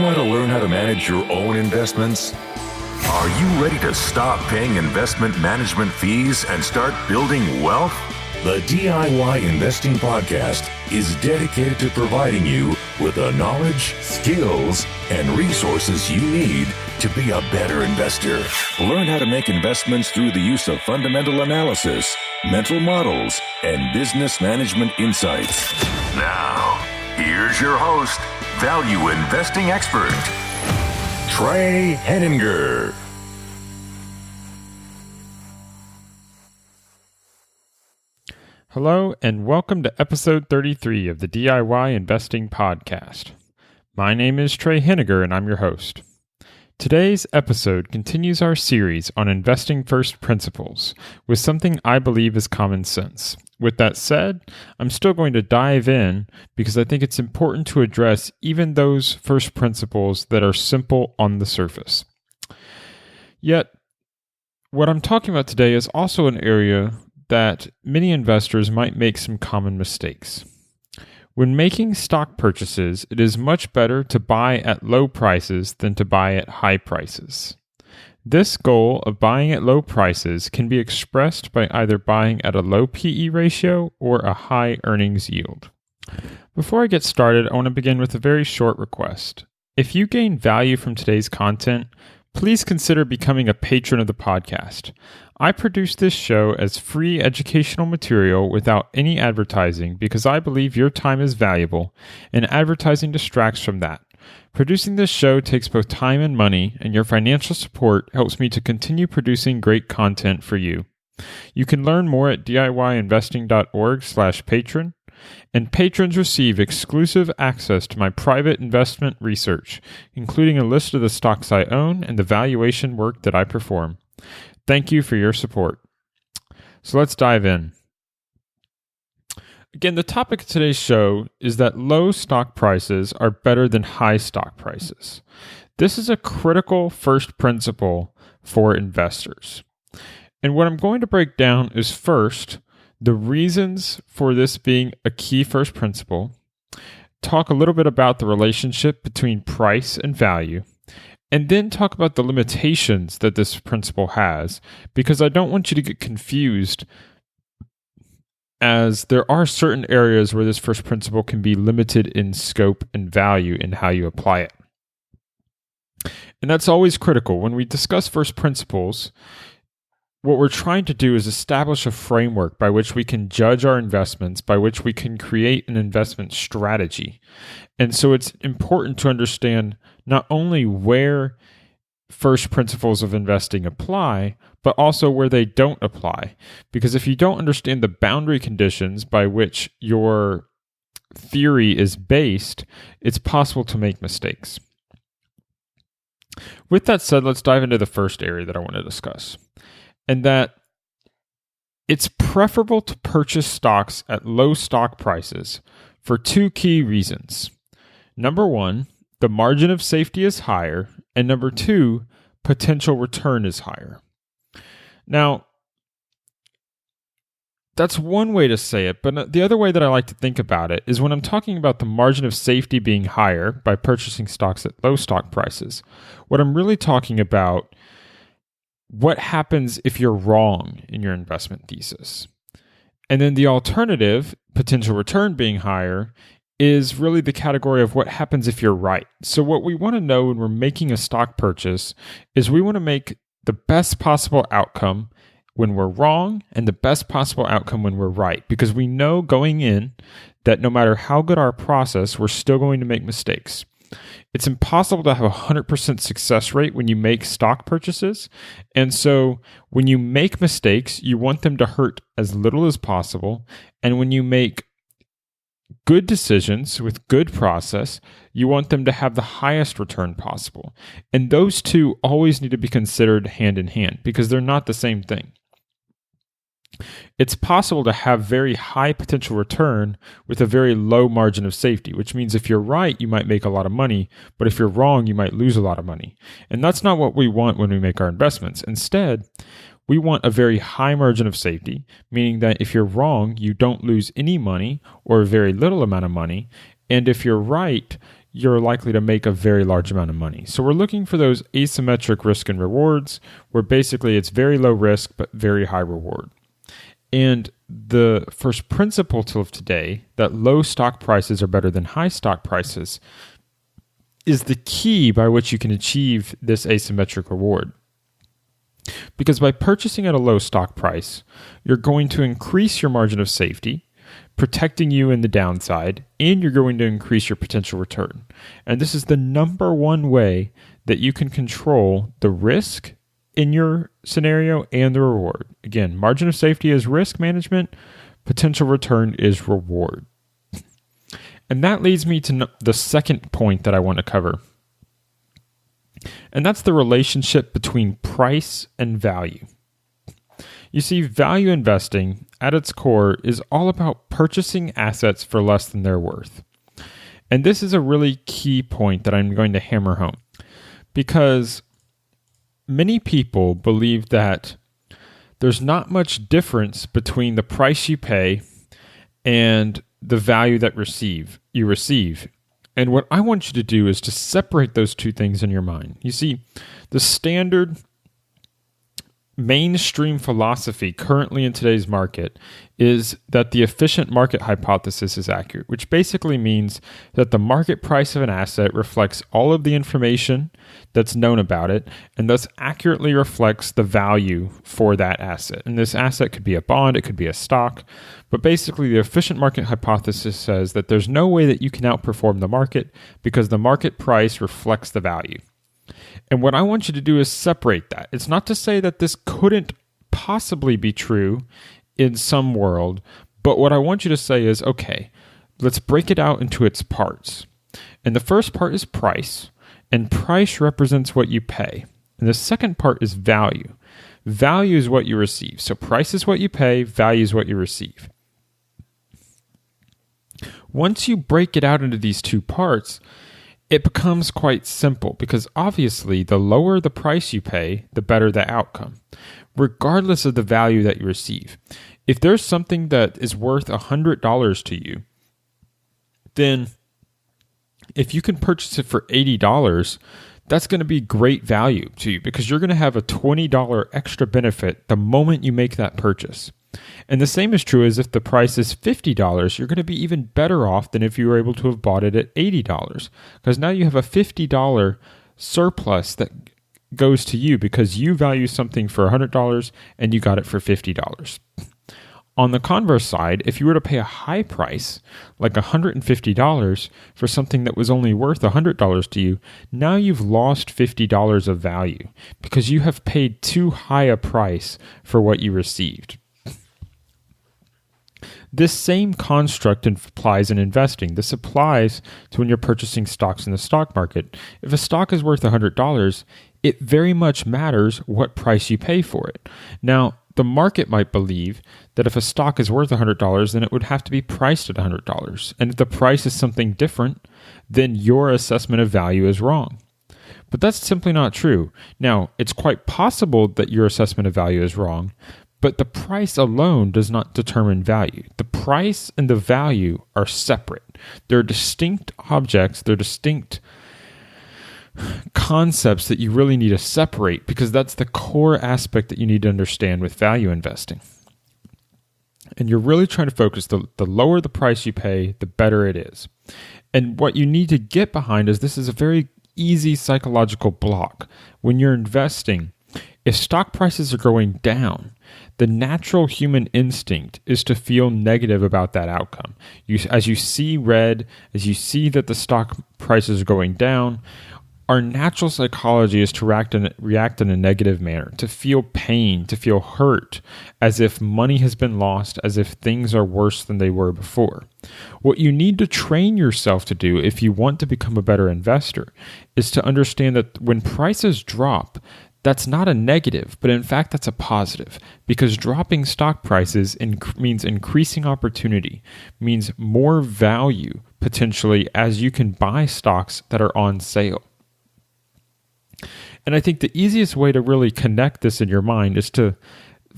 want to learn how to manage your own investments? Are you ready to stop paying investment management fees and start building wealth? The DIY Investing Podcast is dedicated to providing you with the knowledge, skills, and resources you need to be a better investor. Learn how to make investments through the use of fundamental analysis, mental models, and business management insights. Now, here's your host, value investing expert, Trey Henninger. Hello, and welcome to episode 33 of the DIY Investing Podcast. My name is Trey Henninger, and I'm your host. Today's episode continues our series on investing first principles with something I believe is common sense. With that said, I'm still going to dive in because I think it's important to address even those first principles that are simple on the surface. Yet, what I'm talking about today is also an area that many investors might make some common mistakes. When making stock purchases, it is much better to buy at low prices than to buy at high prices. This goal of buying at low prices can be expressed by either buying at a low PE ratio or a high earnings yield. Before I get started, I want to begin with a very short request. If you gain value from today's content, please consider becoming a patron of the podcast. I produce this show as free educational material without any advertising because I believe your time is valuable and advertising distracts from that. Producing this show takes both time and money, and your financial support helps me to continue producing great content for you. You can learn more at diyinvesting.org/patron, and patrons receive exclusive access to my private investment research, including a list of the stocks I own and the valuation work that I perform. Thank you for your support. So let's dive in. Again, the topic of today's show is that low stock prices are better than high stock prices. This is a critical first principle for investors. And what I'm going to break down is first, the reasons for this being a key first principle, talk a little bit about the relationship between price and value, and then talk about the limitations that this principle has, because I don't want you to get confused, as there are certain areas where this first principle can be limited in scope and value in how you apply it. And that's always critical. When we discuss first principles, what we're trying to do is establish a framework by which we can judge our investments, by which we can create an investment strategy. And so it's important to understand not only where first principles of investing apply, but also where they don't apply. Because if you don't understand the boundary conditions by which your theory is based, it's possible to make mistakes. With that said, let's dive into the first area that I want to discuss. And that it's preferable to purchase stocks at low stock prices for two key reasons. Number one, the margin of safety is higher, and number two, potential return is higher. Now, that's one way to say it, but the other way that I like to think about it is when I'm talking about the margin of safety being higher by purchasing stocks at low stock prices, what I'm really talking about what happens if you're wrong in your investment thesis. And then the alternative, potential return being higher, is really the category of what happens if you're right. So what we want to know when we're making a stock purchase is we want to make the best possible outcome when we're wrong and the best possible outcome when we're right. Because we know going in that no matter how good our process, we're still going to make mistakes. It's impossible to have a 100% success rate when you make stock purchases. And so when you make mistakes, you want them to hurt as little as possible. And when you make good decisions with good process, you want them to have the highest return possible. And those two always need to be considered hand in hand because they're not the same thing. It's possible to have very high potential return with a very low margin of safety, which means if you're right, you might make a lot of money, but if you're wrong, you might lose a lot of money. And that's not what we want when we make our investments. Instead, we want a very high margin of safety, meaning that if you're wrong, you don't lose any money or a very little amount of money. And if you're right, you're likely to make a very large amount of money. So we're looking for those asymmetric risk and rewards, where basically it's very low risk but very high reward. And the first principle of today, that low stock prices are better than high stock prices, is the key by which you can achieve this asymmetric reward. Because by purchasing at a low stock price, you're going to increase your margin of safety, protecting you in the downside, and you're going to increase your potential return. And this is the number one way that you can control the risk in your scenario and the reward. Again, margin of safety is risk management, potential return is reward. And that leads me to the second point that I want to cover. And that's the relationship between price and value. You see, value investing at its core is all about purchasing assets for less than they're worth. And this is a really key point that I'm going to hammer home, because many people believe that there's not much difference between the price you pay and the value that you receive. And what I want you to do is to separate those two things in your mind. You see, the standard mainstream philosophy currently in today's market is that the efficient market hypothesis is accurate, which basically means that the market price of an asset reflects all of the information that's known about it and thus accurately reflects the value for that asset. And this asset could be a bond, it could be a stock, but basically the efficient market hypothesis says that there's no way that you can outperform the market because the market price reflects the value. And what I want you to do is separate that. It's not to say that this couldn't possibly be true in some world, but what I want you to say is, okay, let's break it out into its parts. And the first part is price, and price represents what you pay. And the second part is value. Value is what you receive. So price is what you pay, value is what you receive. Once you break it out into these two parts, it becomes quite simple, because obviously the lower the price you pay, the better the outcome, regardless of the value that you receive. If there's something that is worth $100 to you, then if you can purchase it for $80, that's going to be great value to you, because you're going to have a $20 extra benefit the moment you make that purchase. And the same is true as if the price is $50, you're going to be even better off than if you were able to have bought it at $80, because now you have a $50 surplus that goes to you because you value something for $100 and you got it for $50. On the converse side, if you were to pay a high price, like $150 for something that was only worth $100 to you, now you've lost $50 of value because you have paid too high a price for what you received. This same construct applies in investing. This applies to when you're purchasing stocks in the stock market. If a stock is worth $100, it very much matters what price you pay for it. Now, the market might believe that if a stock is worth $100, then it would have to be priced at $100. And if the price is something different, then your assessment of value is wrong. But that's simply not true. Now, it's quite possible that your assessment of value is wrong, but the price alone does not determine value. The price and the value are separate. They're distinct objects. They're distinct concepts that you really need to separate, because that's the core aspect that you need to understand with value investing. And you're really trying to focus, the lower the price you pay, the better it is. And what you need to get behind is this is a very easy psychological block. When you're investing, if stock prices are going down, the natural human instinct is to feel negative about that outcome. As you see red, as you see that the stock prices are going down, our natural psychology is to react in a negative manner, to feel pain, to feel hurt, as if money has been lost, as if things are worse than they were before. What you need to train yourself to do if you want to become a better investor is to understand that when prices drop, that's not a negative, but in fact, that's a positive, because dropping stock prices means increasing opportunity, means more value potentially as you can buy stocks that are on sale. And I think the easiest way to really connect this in your mind is to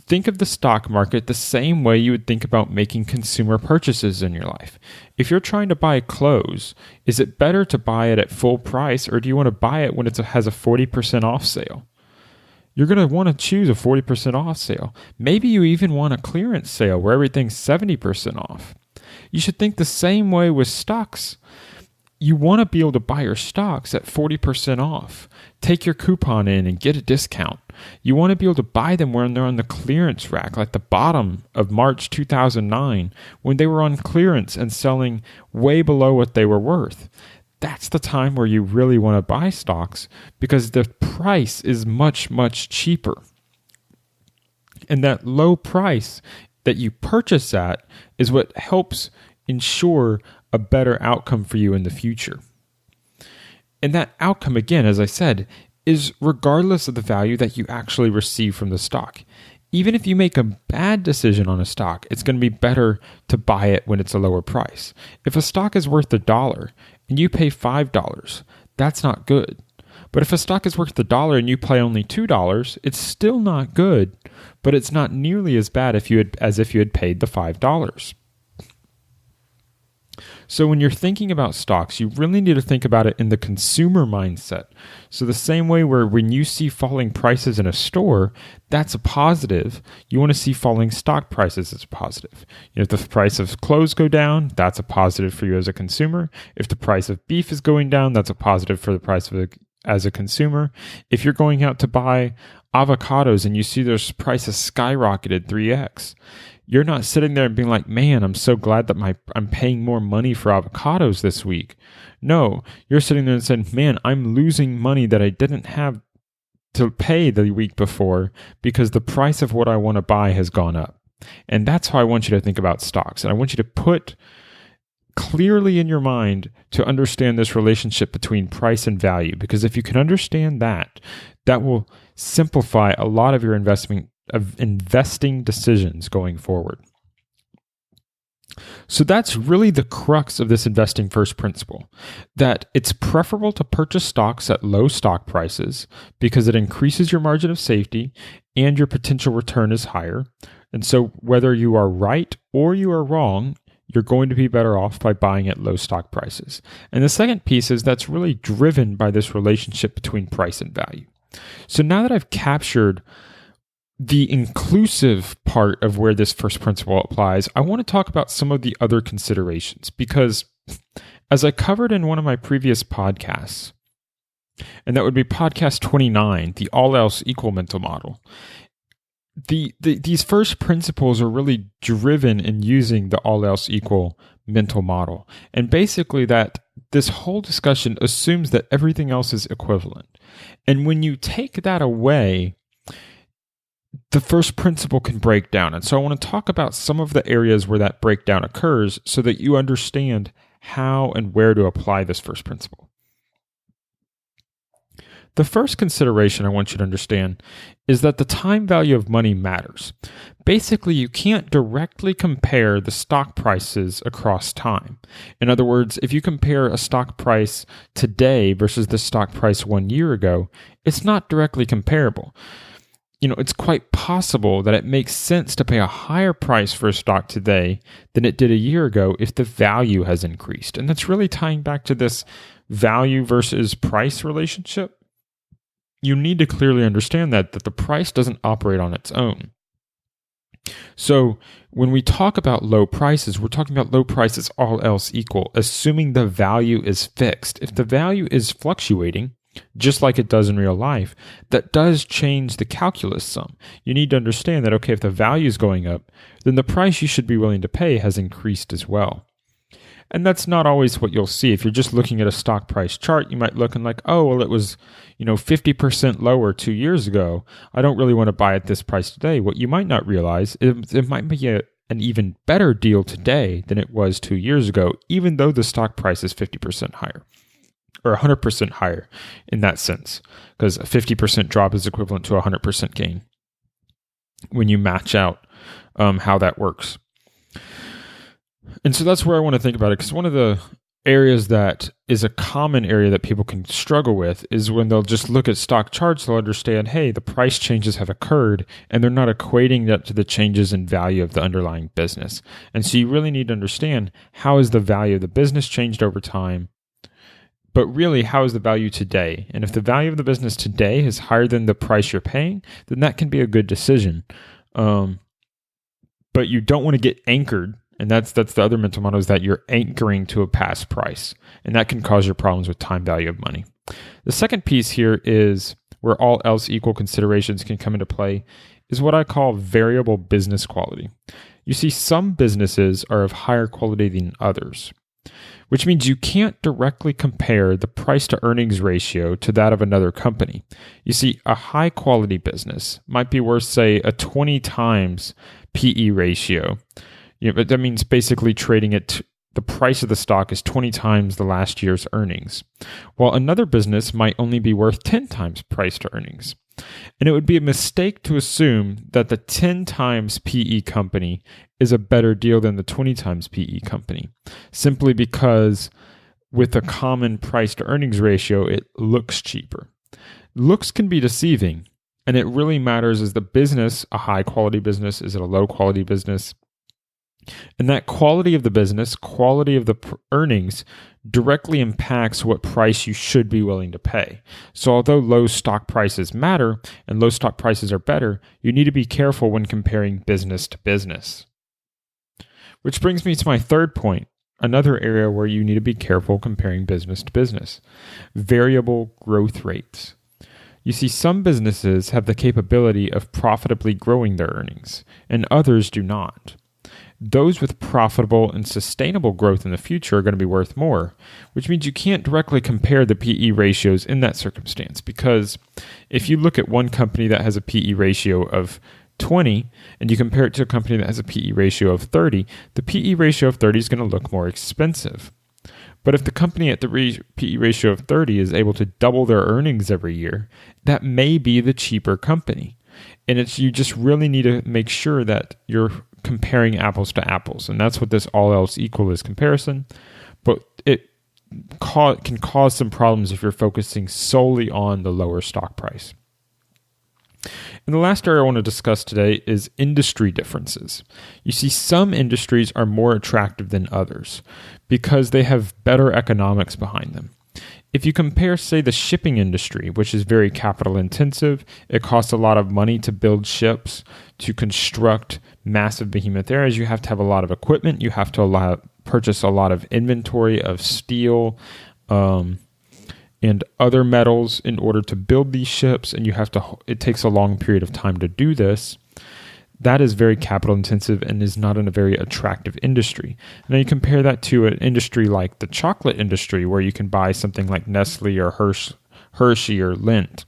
think of the stock market the same way you would think about making consumer purchases in your life. If you're trying to buy clothes, is it better to buy it at full price, or do you want to buy it when it has a 40% off sale? You're going to want to choose a 40% off sale. Maybe you even want a clearance sale where everything's 70% off. You should think the same way with stocks. You want to be able to buy your stocks at 40% off. Take your coupon in and get a discount. You want to be able to buy them when they're on the clearance rack, like the bottom of March 2009, when they were on clearance and selling way below what they were worth. That's the time where you really want to buy stocks because the price is much, much cheaper. And that low price that you purchase at is what helps ensure a better outcome for you in the future. And that outcome, again, as I said, is regardless of the value that you actually receive from the stock. Even if you make a bad decision on a stock, it's going to be better to buy it when it's a lower price. If a stock is worth $1 and you pay $5, that's not good. But if a stock is worth $1 and you pay only $2, it's still not good, but it's not nearly as bad as if you had paid the $5. So when you're thinking about stocks, you really need to think about it in the consumer mindset. So the same way where when you see falling prices in a store, that's a positive. You want to see falling stock prices as a positive. If the price of clothes go down, that's a positive for you as a consumer. If the price of beef is going down, that's a positive for the price of as a consumer. If you're going out to buy avocados and you see their prices skyrocketed 3x, you're not sitting there and being like, man, I'm so glad that I'm paying more money for avocados this week. No, you're sitting there and saying, man, I'm losing money that I didn't have to pay the week before because the price of what I want to buy has gone up. And that's how I want you to think about stocks. And I want you to put clearly in your mind to understand this relationship between price and value. Because if you can understand that, that will simplify a lot of your investing decisions going forward. So that's really the crux of this investing first principle, that it's preferable to purchase stocks at low stock prices because it increases your margin of safety and your potential return is higher. And so whether you are right or you are wrong, you're going to be better off by buying at low stock prices. And the second piece is that's really driven by this relationship between price and value. So now that I've captured the inclusive part of where this first principle applies, I want to talk about some of the other considerations because as I covered in one of my previous podcasts, and that would be podcast 29, the all else equal mental model, these first principles are really driven in using the all else equal mental model. And basically that this whole discussion assumes that everything else is equivalent. And when you take that away, the first principle can break down. And so I want to talk about some of the areas where that breakdown occurs so that you understand how and where to apply this first principle. The first consideration I want you to understand is that the time value of money matters. Basically, you can't directly compare the stock prices across time. In other words, if you compare a stock price today versus the stock price 1 year ago, it's not directly comparable. It's quite possible that it makes sense to pay a higher price for a stock today than it did a year ago if the value has increased. And that's really tying back to this value versus price relationship. You need to clearly understand that the price doesn't operate on its own. So when we talk about low prices, we're talking about low prices all else equal, assuming the value is fixed. If the value is fluctuating, just like it does in real life, that does change the calculus some. You need to understand that, okay, if the value is going up, then the price you should be willing to pay has increased as well. And that's not always what you'll see. If you're just looking at a stock price chart, you might look and like, oh, well, it was 50% lower 2 years ago. I don't really want to buy at this price today. What you might not realize is it might be an even better deal today than it was 2 years ago, even though the stock price is 50% higher or 100% higher in that sense, because a 50% drop is equivalent to a 100% gain when you match out how that works. And so that's where I want to think about it, because one of the areas that is a common area that people can struggle with is when they'll just look at stock charts, they'll understand, hey, the price changes have occurred, and they're not equating that to the changes in value of the underlying business. And so you really need to understand, how is the value of the business changed over time? But really, how is the value today? And if the value of the business today is higher than the price you're paying, then that can be a good decision. But you don't want to get anchored. And that's the other mental model, is that you're anchoring to a past price. And that can cause your problems with time value of money. The second piece here is where all else equal considerations can come into play, is what I call variable business quality. You see, some businesses are of higher quality than others, which means you can't directly compare the price to earnings ratio to that of another company. You see, a high quality business might be worth, say, a 20 times PE ratio. But that means basically trading at the price of the stock is 20 times the last year's earnings, while another business might only be worth 10 times price to earnings. And it would be a mistake to assume that the 10 times PE company is a better deal than the 20 times PE company, simply because with a common price to earnings ratio, it looks cheaper. Looks can be deceiving, and it really matters, is the business a high quality business? Is it a low quality business? And that quality of the business, quality of the earnings, directly impacts what price you should be willing to pay. So although low stock prices matter and low stock prices are better, you need to be careful when comparing business to business. Which brings me to my third point, another area where you need to be careful comparing business to business: variable growth rates. You see, some businesses have the capability of profitably growing their earnings, and others do not. Those with profitable and sustainable growth in the future are going to be worth more, which means you can't directly compare the PE ratios in that circumstance, because if you look at one company that has a PE ratio of 20 and you compare it to a company that has a PE ratio of 30, the PE ratio of 30 is going to look more expensive. But if the company at the PE ratio of 30 is able to double their earnings every year, that may be the cheaper company. And you just really need to make sure that you're comparing apples to apples. And that's what this all else equal is comparison. But it can cause some problems if you're focusing solely on the lower stock price. And the last area I want to discuss today is industry differences. You see, some industries are more attractive than others because they have better economics behind them. If you compare, say, the shipping industry, which is very capital intensive, it costs a lot of money to build ships, to construct massive behemoth areas. You have to have a lot of equipment. You have to purchase a lot of inventory of steel and other metals in order to build these ships. And it takes a long period of time to do this. That is very capital intensive and is not in a very attractive industry. And then you compare that to an industry like the chocolate industry, where you can buy something like Nestle or Hershey or Lindt.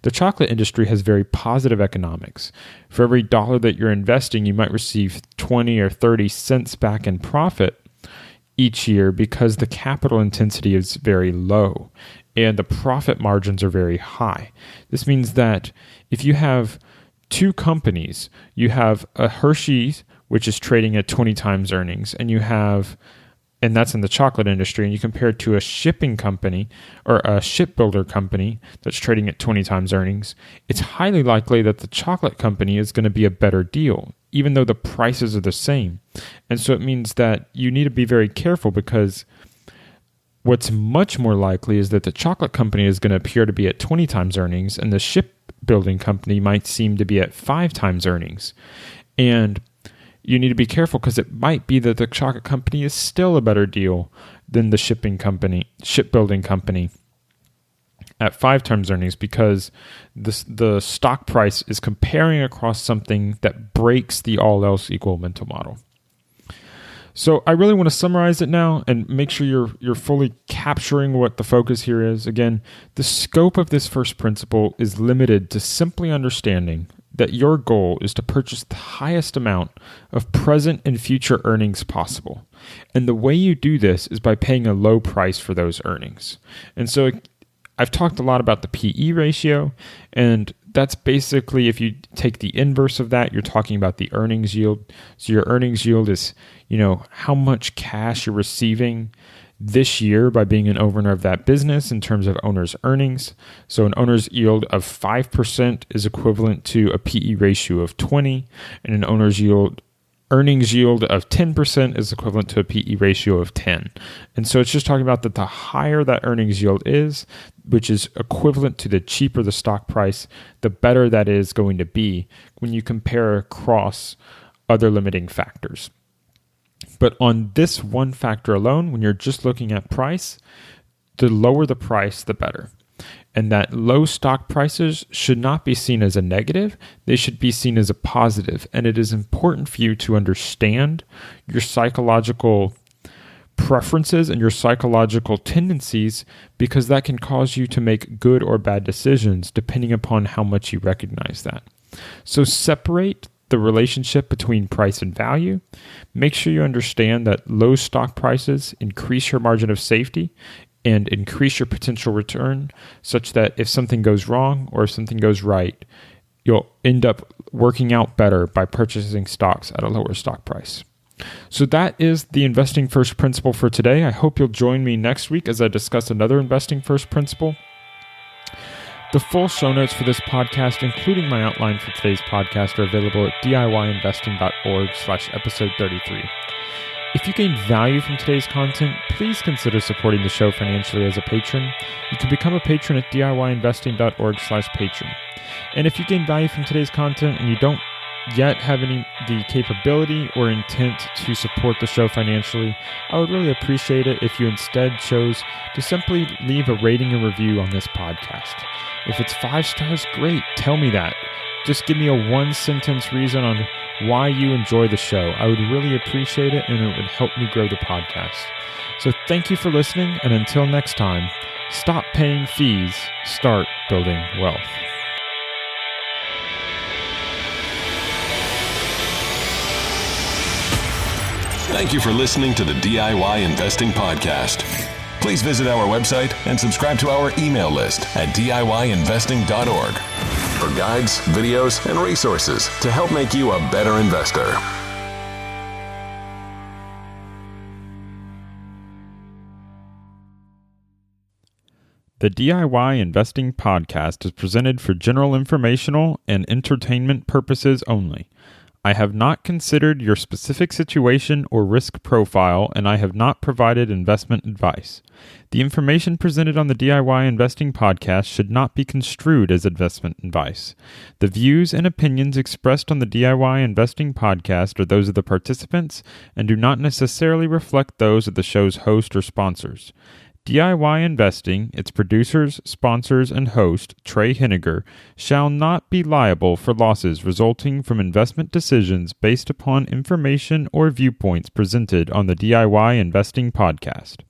The chocolate industry has very positive economics. For every dollar that you're investing, you might receive 20 or 30 cents back in profit each year, because the capital intensity is very low and the profit margins are very high. This means that if you have two companies, you have a Hershey's, which is trading at 20 times earnings, and that's in the chocolate industry, and you compare it to a shipping company or a shipbuilder company that's trading at 20 times earnings, it's highly likely that the chocolate company is going to be a better deal, even though the prices are the same. And so it means that you need to be very careful, because what's much more likely is that the chocolate company is going to appear to be at 20 times earnings, and the shipbuilding company might seem to be at 5 times earnings. And you need to be careful, because it might be that the chocolate company is still a better deal than the shipbuilding company at 5 times earnings, because the stock price is comparing across something that breaks the all else equal mental model. So I really want to summarize it now and make sure you're fully capturing what the focus here is. Again, the scope of this first principle is limited to simply understanding that your goal is to purchase the highest amount of present and future earnings possible. And the way you do this is by paying a low price for those earnings. And so I've talked a lot about the PE ratio, and that's basically, if you take the inverse of that, you're talking about the earnings yield. So your earnings yield is, how much cash you're receiving this year by being an owner of that business in terms of owner's earnings. So an owner's yield of 5% is equivalent to a PE ratio of 20, and an owner's earnings yield of 10% is equivalent to a PE ratio of 10. And so it's just talking about that the higher that earnings yield is, which is equivalent to the cheaper the stock price, the better that is going to be when you compare across other limiting factors. But on this one factor alone, when you're just looking at price, the lower the price, the better. And that low stock prices should not be seen as a negative. They should be seen as a positive. And it is important for you to understand your psychological preferences and your psychological tendencies, because that can cause you to make good or bad decisions depending upon how much you recognize that. So separate the relationship between price and value. Make sure you understand that low stock prices increase your margin of safety and increase your potential return, such that if something goes wrong or if something goes right, you'll end up working out better by purchasing stocks at a lower stock price. So that is the investing first principle for today. I hope you'll join me next week as I discuss another investing first principle. The full show notes for this podcast, including my outline for today's podcast, are available at DIYinvesting.org/episode 33. If you gain value from today's content, please consider supporting the show financially as a patron. You can become a patron at DIYinvesting.org/patron. And if you gain value from today's content and you don't yet have the capability or intent to support the show financially, I would really appreciate it if you instead chose to simply leave a rating and review on this podcast. If it's 5 stars, great. Tell me that. Just give me a 1-sentence reason on why you enjoy the show. I would really appreciate it, and it would help me grow the podcast. So thank you for listening, and until next time, stop paying fees, start building wealth. Thank you for listening to the DIY Investing Podcast. Please visit our website and subscribe to our email list at DIYinvesting.org for guides, videos, and resources to help make you a better investor. The DIY Investing Podcast is presented for general informational and entertainment purposes only. I have not considered your specific situation or risk profile, and I have not provided investment advice. The information presented on the DIY Investing Podcast should not be construed as investment advice. The views and opinions expressed on the DIY Investing Podcast are those of the participants and do not necessarily reflect those of the show's host or sponsors. DIY Investing, its producers, sponsors, and host, Trey Henniger, shall not be liable for losses resulting from investment decisions based upon information or viewpoints presented on the DIY Investing Podcast.